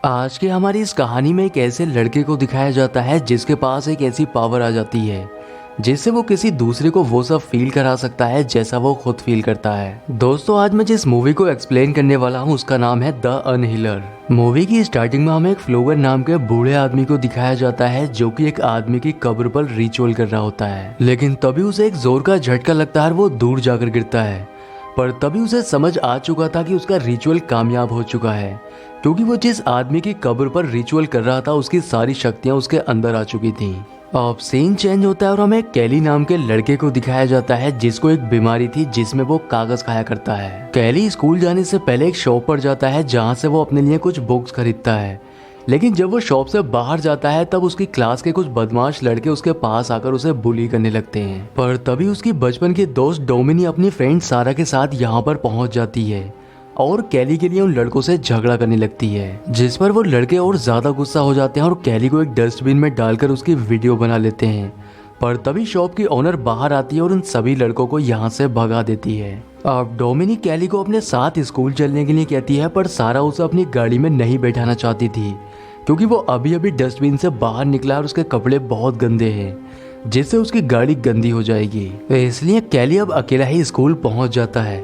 आज की हमारी इस कहानी में एक ऐसे लड़के को दिखाया जाता है जिसके पास एक ऐसी पावर आ जाती है जिससे वो किसी दूसरे को वो सब फील करा सकता है जैसा वो खुद फील करता है। दोस्तों, आज मैं जिस मूवी को एक्सप्लेन करने वाला हूँ उसका नाम है द अनहीलर। मूवी की स्टार्टिंग में हमें एक फ्लोगर नाम के बूढ़े आदमी को दिखाया जाता है जो कि एक आदमी की कब्र पर रिचुअल कर रहा होता है, लेकिन तभी उसे एक जोर का झटका लगता है और वो दूर जाकर गिरता है। पर तभी उसे समझ आ चुका था कि उसका रिचुअल कामयाब हो चुका है, क्योंकि वो जिस आदमी की कब्र पर रिचुअल कर रहा था उसकी सारी शक्तियां उसके अंदर आ चुकी थीं। अब सीन चेंज होता है और हमें कैली नाम के लड़के को दिखाया जाता है जिसको एक बीमारी थी जिसमें वो कागज खाया करता है। कैली स्कूल जाने से पहले एक शॉप पर जाता है जहाँ से वो अपने लिए कुछ बुक्स खरीदता है, लेकिन जब वो शॉप से बाहर जाता है तब उसकी क्लास के कुछ बदमाश लड़के उसके पास आकर उसे बुली करने लगते हैं। पर तभी उसकी बचपन की दोस्त डोमिनी अपनी फ्रेंड सारा के साथ यहाँ पर पहुंच जाती है और कैली के लिए उन लड़कों से झगड़ा करने लगती है, जिस पर वो लड़के और ज्यादा गुस्सा हो जाते हैं और कैली को एक डस्टबिन में डालकर उसकी वीडियो बना लेते हैं। पर तभी शॉप की ओनर बाहर आती है और उन सभी लड़कों को यहाँ से भगा देती है। अब डोमिनी कैली को अपने साथ स्कूल चलने के लिए कहती है, पर सारा उसे अपनी गाड़ी में नहीं बैठाना चाहती थी क्योंकि वो अभी अभी डस्टबिन से बाहर निकला और उसके कपड़े बहुत गंदे हैं जिससे उसकी गाड़ी गंदी हो जाएगी। इसलिए कैली अब अकेला ही स्कूल पहुंच जाता है,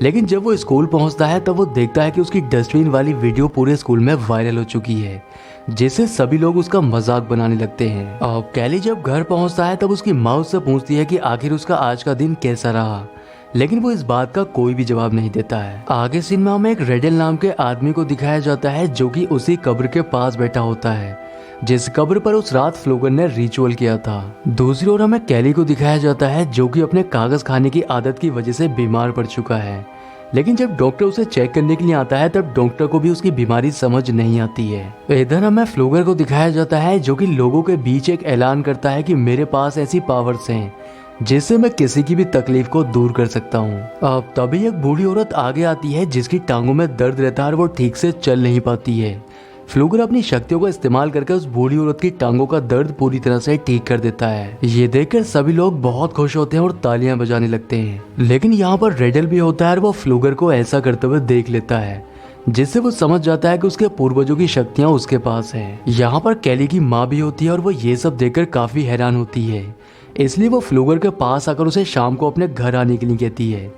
लेकिन जब वो स्कूल पहुंचता है तब वो देखता है कि उसकी डस्टबिन वाली वीडियो पूरे स्कूल में वायरल हो चुकी है, जिससे सभी लोग उसका मजाक बनाने लगते हैं। अब कैली जब घर पहुंचता है तब उसकी माँ उससे पूछती है कि आखिर उसका आज का दिन कैसा रहा, लेकिन वो इस बात का कोई भी जवाब नहीं देता है। आगे सीन में हमें एक रेडल नाम के आदमी को दिखाया जाता है जो कि उसी कब्र के पास बैठा होता है जिस कब्र पर उस रात फ्लोगर ने रिचुअल किया था। दूसरी ओर हमें कैली को दिखाया जाता है जो कि अपने कागज खाने की आदत की वजह से बीमार पड़ चुका है, लेकिन जब डॉक्टर उसे चेक करने के लिए आता है तब डॉक्टर को भी उसकी बीमारी समझ नहीं आती है। इधर हमें फ्लोगर को दिखाया जाता है जो कि लोगों के बीच एक ऐलान करता है कि मेरे पास ऐसी पावर्स हैं जिससे मैं किसी की भी तकलीफ को दूर कर सकता हूँ। अब तभी एक बूढ़ी औरत आगे आती है जिसकी टांगों में दर्द रहता है और वो ठीक से चल नहीं पाती है। फ्लूगर अपनी शक्तियों का इस्तेमाल करके उस बूढ़ी औरत की टांगों का दर्द पूरी तरह से ठीक कर देता है। ये देखकर सभी लोग बहुत खुश होते हैं और तालियां बजाने लगते हैं, लेकिन यहाँ पर रेडल भी होता है और वो फ्लूगर को ऐसा करते हुए देख लेता है जिससे वो समझ जाता है कि उसके पूर्वजों की शक्तियां उसके पास है। यहाँ पर कैली की माँ भी होती है और वो ये सब देखकर काफी हैरान होती है, इसलिए वो फ्लूगर के पास आकर उसे शाम को अपने घर आने के लिए कहती है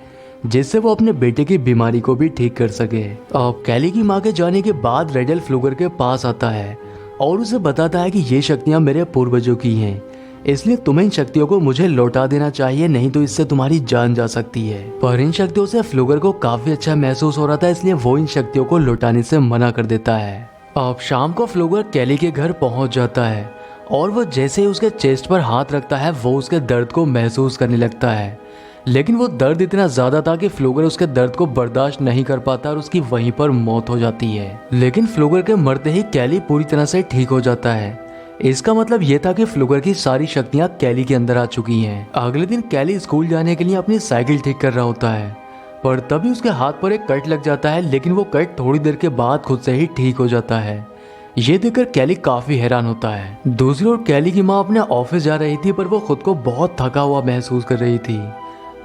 जिससे वो अपने बेटे की बीमारी को भी ठीक कर सके। अब कैली की माँ के जाने के बाद रेडल फ्लूगर के पास आता है और उसे बताता है कि ये शक्तियाँ मेरे पूर्वजों की हैं, इसलिए तुम्हें इन शक्तियों को मुझे लौटा देना चाहिए, नहीं तो इससे तुम्हारी जान जा सकती है। पर इन शक्तियों से फ्लूगर को काफी अच्छा महसूस हो रहा था, इसलिए वो इन शक्तियों को लौटाने से मना कर देता है। अब शाम को फ्लूगर कैली के घर पहुंच जाता है और वो जैसे ही उसके चेस्ट पर हाथ रखता है वो उसके दर्द को महसूस करने लगता है, लेकिन वो दर्द इतना ज्यादा था कि फ्लूगर उसके दर्द को बर्दाश्त नहीं कर पाता और उसकी वहीं पर मौत हो जाती है। लेकिन फ्लूगर के मरते ही कैली पूरी तरह से ठीक हो जाता है। इसका मतलब ये था कि फ्लूगर की सारी शक्तियां कैली के अंदर आ चुकी हैं। अगले दिन कैली स्कूल जाने के लिए अपनी साइकिल ठीक कर रहा होता है, पर तभी उसके हाथ पर एक कट लग जाता है, लेकिन वो कट थोड़ी देर के बाद खुद से ही ठीक हो जाता है। ये देखकर कैली काफी हैरान होता है। दूसरी ओर कैली की माँ अपने ऑफिस जा रही थी, पर वो खुद को बहुत थका हुआ महसूस कर रही थी।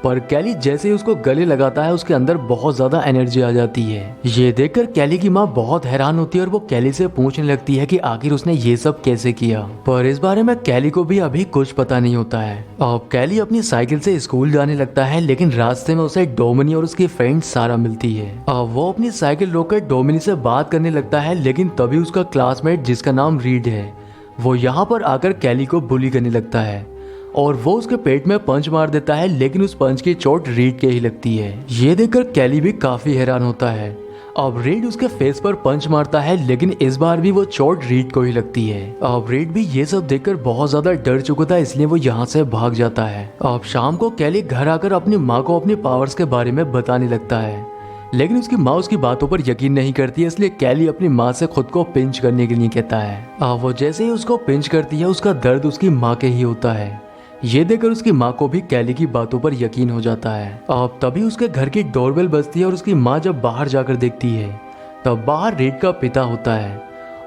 पर कैली जैसे ही उसको गले लगाता है उसके अंदर बहुत ज्यादा एनर्जी आ जाती है। ये देखकर कैली की माँ बहुत हैरान होती है और वो कैली से पूछने लगती है कि आखिर उसने ये सब कैसे किया, पर इस बारे में कैली को भी अभी कुछ पता नहीं होता है। अब कैली अपनी साइकिल से स्कूल जाने लगता है, लेकिन रास्ते में उसे डोमिनी और उसकी फ्रेंड सारा मिलती है। अब वो अपनी साइकिल रोककर डोमिनी से बात करने लगता है, लेकिन तभी उसका क्लासमेट जिसका नाम रीड है वो यहाँ पर आकर कैली को बुली करने लगता है और वो उसके पेट में पंच मार देता है, लेकिन उस पंच की चोट रीड के ही लगती है। ये देखकर कैली भी काफी हैरान होता है। अब रीड उसके फेस पर पंच मारता है, लेकिन इस बार भी वो चोट रीड को ही लगती है। अब रीड भी ये सब देखकर बहुत ज्यादा डर चुका था, इसलिए वो यहाँ से भाग जाता है। अब शाम को कैली घर आकर अपनी माँ को अपनी पावर्स के बारे में बताने लगता है, लेकिन उसकी माँ उसकी बातों पर यकीन नहीं करती है, इसलिए कैली अपनी माँ से खुद को पिंच करने के लिए कहता है। वो जैसे ही उसको पिंच करती है उसका दर्द उसकी माँ के ही होता है। ये देखकर उसकी माँ को भी कैली की बातों पर यकीन हो जाता है। अब तभी उसके घर की डोरबेल बजती है और उसकी माँ जब बाहर जाकर देखती है तब बाहर रीड का पिता होता है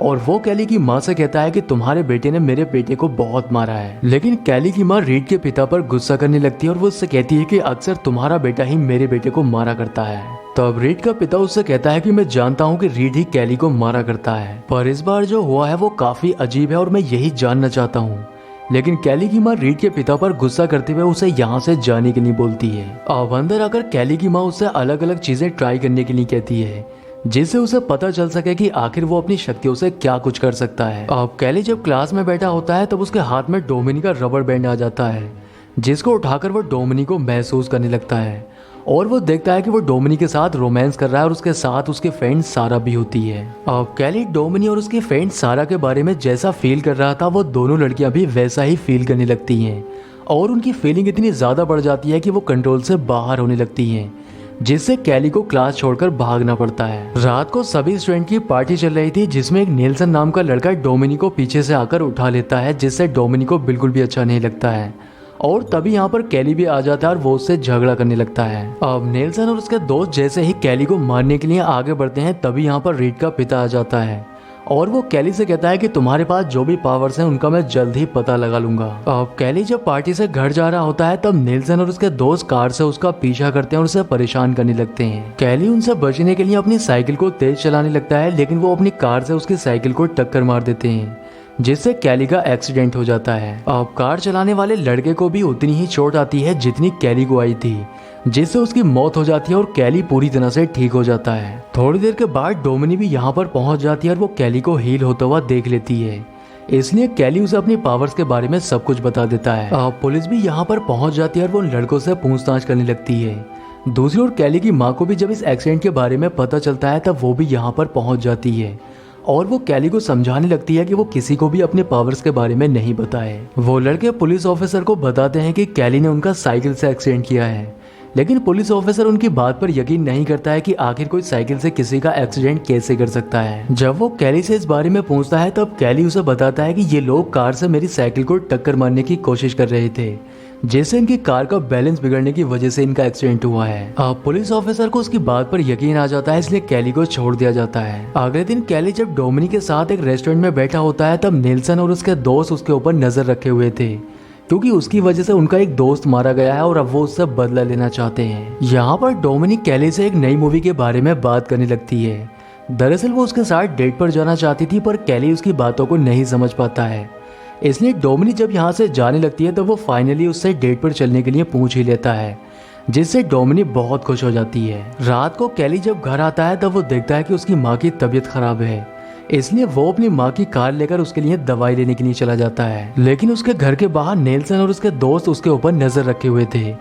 और वो कैली की माँ से कहता है कि तुम्हारे बेटे ने मेरे बेटे को बहुत मारा है। लेकिन कैली की माँ रीड के पिता पर गुस्सा करने लगती है और वो उससे कहती है कि अक्सर तुम्हारा बेटा ही मेरे बेटे को मारा करता है। तब रीड का पिता उससे कहता है कि मैं जानता हूँ कि रीड ही कैली को मारा करता है, पर इस बार जो हुआ है वो काफी अजीब है और मैं यही जानना चाहता हूँ। लेकिन कैली की माँ रीड के पिता पर गुस्सा करते हुए उसे यहाँ से जाने के लिए बोलती है। अब अंदर आकर कैली की माँ उससे अलग अलग चीजें ट्राई करने के लिए कहती है, जिससे उसे पता चल सके कि आखिर वो अपनी शक्तियों से क्या कुछ कर सकता है। अब कैली जब क्लास में बैठा होता है तब उसके हाथ में डोमिनी का रबर बैंड आ जाता है, जिसको उठाकर वो डोमिनी को महसूस करने लगता है और वो देखता है कि वो डोमिनी के साथ रोमांस कर रहा है और उसके साथ उसकी फ्रेंड सारा भी होती है। अब कैली डोमिनी और उसकी फ्रेंड सारा के बारे में जैसा फील कर रहा था वो दोनों लड़कियां भी वैसा ही फील करने लगती हैं और उनकी फीलिंग इतनी ज्यादा बढ़ जाती है कि वो कंट्रोल से बाहर होने लगती हैं, जिससे कैली को क्लास छोड़कर भागना पड़ता है। रात को सभी स्टूडेंट की पार्टी चल रही थी, जिसमें एक नेल्सन नाम का लड़का डोमिनी को पीछे से आकर उठा लेता है, जिससे डोमिनी को बिल्कुल भी अच्छा नहीं लगता है और तभी यहाँ पर कैली भी आ जाता है और वो उससे झगड़ा करने लगता है। अब नेल्सन और उसके दोस्त जैसे ही कैली को मारने के लिए आगे बढ़ते हैं तभी यहाँ पर रीड का पिता आ जाता है और वो कैली से कहता है कि तुम्हारे पास जो भी पावर्स हैं उनका मैं जल्द ही पता लगा लूंगा। अब कैली जब पार्टी से घर जा रहा होता है तब नेल्सन और उसके दोस्त कार से उसका पीछा करते हैं और उसे परेशान करने लगते हैं। कैली उनसे बचने के लिए अपनी साइकिल को तेज चलाने लगता है, लेकिन वो अपनी कार से उसकी साइकिल को टक्कर मार देते हैं, जिससे कैली का एक्सीडेंट हो जाता है। अब कार चलाने वाले लड़के को भी उतनी ही चोट आती है जितनी कैली को आई थी, जिससे उसकी मौत हो जाती है और कैली पूरी तरह से ठीक हो जाता है। थोड़ी देर के बाद डोमिनी भी यहाँ पर पहुंच जाती है और वो कैली को हील होता हुआ देख लेती है, इसलिए कैली उसे अपनी पावर्स के बारे में सब कुछ बता देता है। अब पुलिस भी यहाँ पर पहुंच जाती है और वो लड़कों से पूछताछ करने लगती है। दूसरी ओर कैली की माँ को भी जब इस एक्सीडेंट के बारे में पता चलता है तब वो भी यहाँ पर पहुंच जाती है और वो कैली को समझाने लगती है कि वो किसी को भी अपने पावर्स के बारे में नहीं बताए। वो लड़के पुलिस ऑफिसर को बताते हैं कि कैली ने उनका साइकिल से एक्सीडेंट किया है, लेकिन पुलिस ऑफिसर उनकी बात पर यकीन नहीं करता है कि आखिर कोई साइकिल से किसी का एक्सीडेंट कैसे कर सकता है। जब वो कैली से इस बारे में पूछता है तब कैली उसे बताता है कि ये लोग कार से मेरी साइकिल को टक्कर मारने की कोशिश कर रहे थे, जिससे इनकी कार का बैलेंस बिगड़ने की वजह से इनका एक्सीडेंट हुआ है। अब पुलिस ऑफिसर को उसकी बात पर यकीन आ जाता है, इसलिए कैली को छोड़ दिया जाता है। अगले दिन कैली जब डोमिनी के साथ एक रेस्टोरेंट में बैठा होता है तब नेल्सन और उसके दोस्त उसके ऊपर नजर रखे हुए थे, क्योंकि उसकी वजह से उनका एक दोस्त मारा गया है और अब वो उससे बदला लेना चाहते हैं। यहाँ पर डोमिनी कैली से एक नई मूवी के बारे में बात करने लगती है। दरअसल वो उसके साथ डेट पर जाना चाहती थी, पर कैली उसकी बातों को नहीं समझ पाता है, इसलिए डोमिनी जब यहाँ से जाने लगती है तो वो फाइनली उससे डेट पर चलने के लिए पूछ ही लेता है, जिससे डोमिनी बहुत खुश हो जाती है। रात को कैली जब घर आता है तब वो देखता है कि उसकी माँ की तबीयत खराब है, इसलिए वो अपनी माँ की कार लेकर उसके लिए दवाई लेने के लिए चला जाता है। लेकिन उसके घर के बाहर नेल्सन और उसके दोस्त उसके ऊपर नजर रखे हुए थे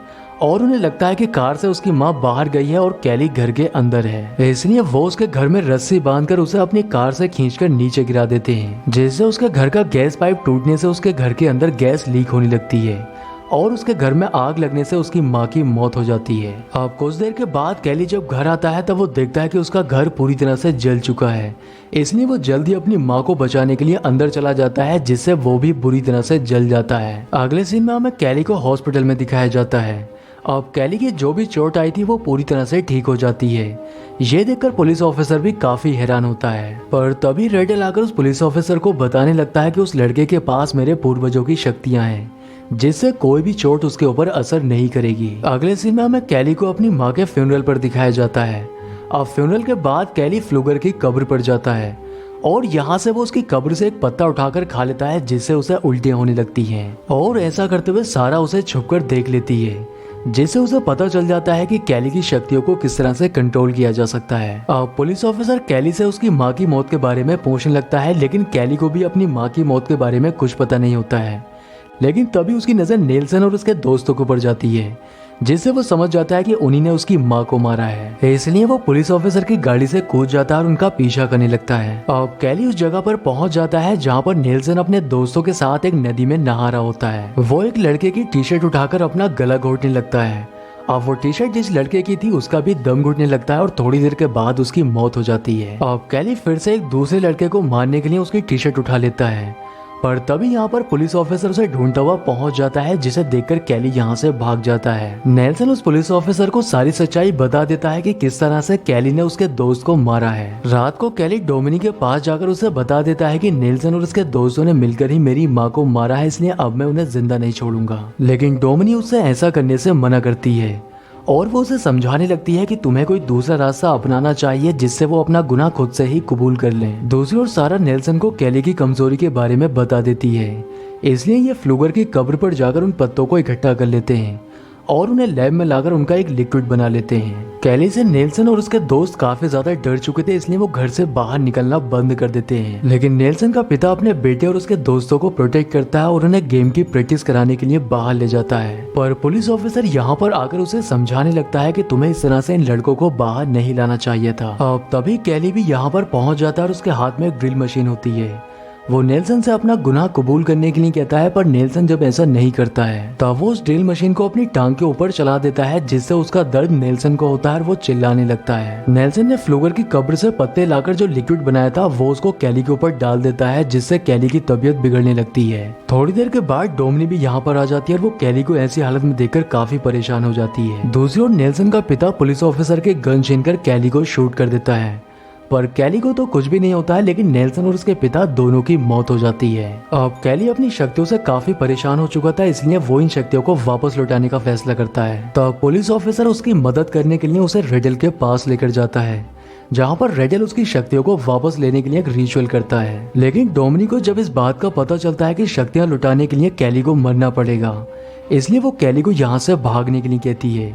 और उन्हें लगता है कि कार से उसकी माँ बाहर गई है और कैली घर के अंदर है, इसलिए वो उसके घर में रस्सी बांधकर उसे अपनी कार से खींचकर नीचे गिरा देते हैं, जिससे उसके घर का गैस पाइप टूटने से उसके घर के अंदर गैस लीक होने लगती है और उसके घर में आग लगने से उसकी माँ की मौत हो जाती है। अब कुछ देर के बाद कैली जब घर आता है तब वो देखता है कि उसका घर पूरी तरह से जल चुका है, इसलिए वो जल्दी अपनी माँ को बचाने के लिए अंदर चला जाता है, जिससे वो भी बुरी तरह से जल जाता है। अगले सीन में हमें कैली को हॉस्पिटल में दिखाया जाता है। अब कैली की जो भी चोट आई थी वो पूरी तरह से ठीक हो जाती है। ये देखकर पुलिस ऑफिसर भी काफी हैरान होता है, पर तभी रेडल आकर उस पुलिस ऑफिसर को बताने लगता है कि उस लड़के के पास मेरे पूर्वजों की शक्तियां हैं, जिससे कोई भी चोट उसके ऊपर असर नहीं करेगी। अगले सीन में हमें कैली को अपनी माँ के फ्यूनरल पर दिखाया जाता है। अब फ्यूनरल के बाद कैली फ्लूगर की कब्र पर जाता है और यहाँ से वो उसकी कब्र से एक पत्ता उठाकर खा लेता है, जिससे उसे उल्टियां होने लगती हैं और ऐसा करते हुए सारा उसे छुपकर देख लेती है, जिससे उसे पता चल जाता है कि कैली की शक्तियों को किस तरह से कंट्रोल किया जा सकता है। अब पुलिस ऑफिसर कैली से उसकी माँ की मौत के बारे में पूछने लगता है, लेकिन कैली को भी अपनी माँ की मौत के बारे में कुछ पता नहीं होता है। लेकिन तभी उसकी नजर नेल्सन और उसके दोस्तों के ऊपर जाती है, जिससे वो समझ जाता है कि उन्हीं ने उसकी माँ को मारा है, इसलिए वो पुलिस ऑफिसर की गाड़ी से कूद जाता है और उनका पीछा करने लगता है। अब कैली उस जगह पर पहुंच जाता है जहाँ पर नेल्सन अपने दोस्तों के साथ एक नदी में नहा रहा होता है। वो एक लड़के की टी शर्ट उठाकर अपना गला घोटने लगता है। अब वो टी शर्ट जिस लड़के की थी उसका भी दम घुटने लगता है और थोड़ी देर के बाद उसकी मौत हो जाती है। अब कैली फिर से एक दूसरे लड़के को मारने के लिए उसकी टी शर्ट उठा लेता है, पर तभी यहाँ पर पुलिस ऑफिसर उसे ढूंढता हुआ पहुंच जाता है, जिसे देखकर कैली यहाँ से भाग जाता है। नेल्सन उस पुलिस ऑफिसर को सारी सच्चाई बता देता है कि किस तरह से कैली ने उसके दोस्त को मारा है। रात को कैली डोमिनी के पास जाकर उसे बता देता है कि नेल्सन और उसके दोस्तों ने मिलकर ही मेरी माँ को मारा है, इसलिए अब मैं उन्हें जिंदा नहीं छोड़ूंगा। लेकिन डोमिनी उससे ऐसा करने से मना करती है और वो उसे समझाने लगती है कि तुम्हें कोई दूसरा रास्ता अपनाना चाहिए जिससे वो अपना गुनाह खुद से ही कबूल कर लें। दूसरी ओर सारा नेल्सन को कैली की कमजोरी के बारे में बता देती है, इसलिए ये फ्लूगर की कब्र पर जाकर उन पत्तों को इकट्ठा कर लेते हैं और उन्हें लैब में लाकर उनका एक लिक्विड बना लेते हैं। कैली से नेल्सन और उसके दोस्त काफी ज्यादा डर चुके थे, इसलिए वो घर से बाहर निकलना बंद कर देते हैं। लेकिन नेल्सन का पिता अपने बेटे और उसके दोस्तों को प्रोटेक्ट करता है और उन्हें गेम की प्रैक्टिस कराने के लिए बाहर ले जाता है। पर पुलिस ऑफिसर यहाँ पर आकर उसे समझाने लगता है कि तुम्हें इस तरह से इन लड़कों को बाहर नहीं लाना चाहिए था। अब तभी कैली भी यहाँ पर पहुंच जाता है और उसके हाथ में एक ड्रिल मशीन होती है। वो नेल्सन से अपना गुनाह कबूल करने के लिए कहता है, पर नेल्सन जब ऐसा नहीं करता है तब वो उस ड्रिल मशीन को अपनी टांग के ऊपर चला देता है, जिससे उसका दर्द नेल्सन को होता है और वो चिल्लाने लगता है। नेल्सन ने फ्लूगर की कब्र से पत्ते लाकर जो लिक्विड बनाया था वो उसको कैली के ऊपर डाल देता है, जिससे कैली की तबीयत बिगड़ने लगती है। थोड़ी देर के बाद डोमनी भी यहाँ पर आ जाती है और वो कैली को ऐसी हालत में देखकर काफी परेशान हो जाती है। दूसरी ओर नेल्सन का पिता पुलिस ऑफिसर के गन छीनकर कैली को शूट कर देता है, पर कैली को तो कुछ भी नहीं होता है, लेकिन नेल्सन और उसके पिता दोनों की मौत हो जाती है। अब कैली अपनी शक्तियों से काफी परेशान हो चुका था, इसलिए वो इन शक्तियों को वापस लौटाने का फैसला करता है। तब पुलिस ऑफिसर उसकी मदद करने के लिए उसे रेडल के पास लेकर जाता है, जहाँ पर रेडल उसकी शक्तियों को वापस लेने के लिए एक रिचुअल करता है। लेकिन डोमिनी को जब इस बात का पता चलता है कि शक्तियाँ लौटाने के लिए कैली को मरना पड़ेगा, इसलिए वो कैली को यहाँ से भागने के लिए कहती है।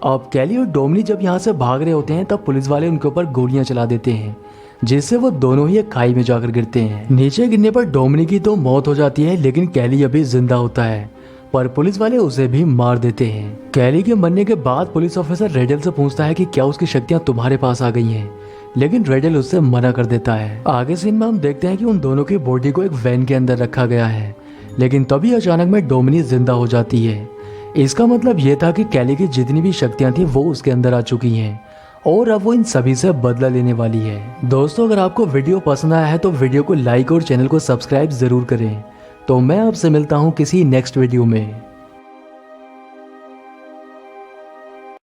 अब कैली और डोमिनी जब यहाँ से भाग रहे होते हैं तब पुलिस वाले उनके ऊपर गोलियां चला देते हैं, जिससे वो दोनों ही एक खाई में जाकर गिरते हैं। नीचे गिरने पर डोमिनी की तो मौत हो जाती है, लेकिन कैली अभी जिंदा होता है, पर पुलिस वाले उसे भी मार देते हैं। कैली के मरने के बाद पुलिस ऑफिसर रेडल से पूछता है कि क्या उसकी शक्तियां तुम्हारे पास आ गई हैं, लेकिन रेडल उससे मना कर देता है। आगे सीन में हम देखते हैं कि उन दोनों की बॉडी को एक वैन के अंदर रखा गया है, लेकिन तभी अचानक में डोमिनी जिंदा हो जाती है। इसका मतलब ये था कि कैली की जितनी भी शक्तियां थी वो उसके अंदर आ चुकी हैं और अब वो इन सभी से बदला लेने वाली है। दोस्तों, अगर आपको वीडियो पसंद आया है तो वीडियो को लाइक और चैनल को सब्सक्राइब जरूर करें। तो मैं आपसे मिलता हूँ किसी नेक्स्ट वीडियो में।